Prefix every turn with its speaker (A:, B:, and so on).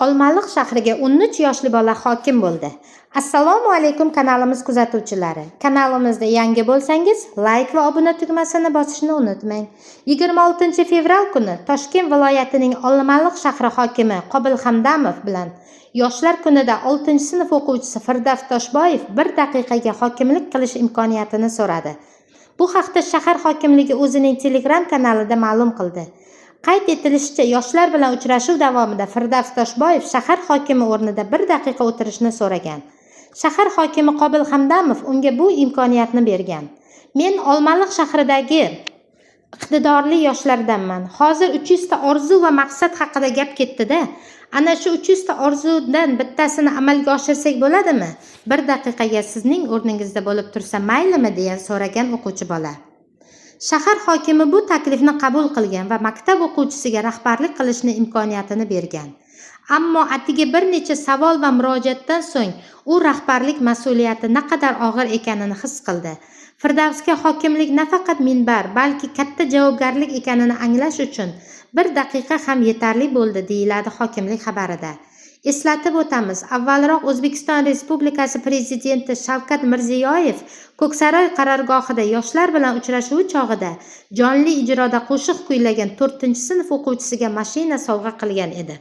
A: Olmaliq shahriga 13 yoshli bola hokim bo'ldi. Assalomu alaykum kanalimiz kuzatuvchilari. Kanalimizda yangi bo'lsangiz, like va obuna tugmasini bosishni unutmang. 26 fevral kuni Toshkent viloyatining Olmaliq shahri hokimi Qobil Hamdamov bilan Yoshlar kunida 6-sinf o'quvchisi Firdavs Toshboyev 1 daqiqaga hokimlik qilish imkoniyatini so'radi. Bu haqda shahar hokimligi o'zining Telegram kanalida ma'lum qildi. Qayd etilishicha, yoshlar bilan uchrashuv davomida Firdavs Toshboyev shahar hokimi o'rnida 1 daqiqa o'tirishni so'ragan. Shahar hokimi Qobil Hamdamov unga bu imkoniyatni bergan. Men Olmaliq shahridagi iqtidorli yoshlardanman. Hozir 300 ta orzu va maqsad haqida gap ketdi-da. Ana shu 300 ta orzudan bittasini amalga oshirsak bo'ladimi? 1 daqiqaga sizning o'rningizda bo'lib tursa maylimi deya so'ragan o'quvchi bola. Shahar hokimi bu taklifni qabul qilgan va maktab o'quvchisiga rahbarlik qilishni imkoniyatini bergan. Ammo atigi bir necha savol va murojaatdan so'ng u rahbarlik mas'uliyati naqadar og'ir ekanini his qildi. Firdavsga hokimlik nafaqat minbar, balki katta javobgarlik ekanini anglash uchun 1 daqiqa ham yetarli bo'ldi, deyiladi hokimlik xabarida. Eslatib o'tamiz, avvalroq O'zbekiston Respublikasi Prezidenti Shavkat Mirziyoyev Ko'ksaroy qarorgohida yoshlar bilan uchrashuvi chog'ida jonli ijroda qo'shiq kuylagan 4-sinf o'quvchisiga mashina sovg'a qilgan edi.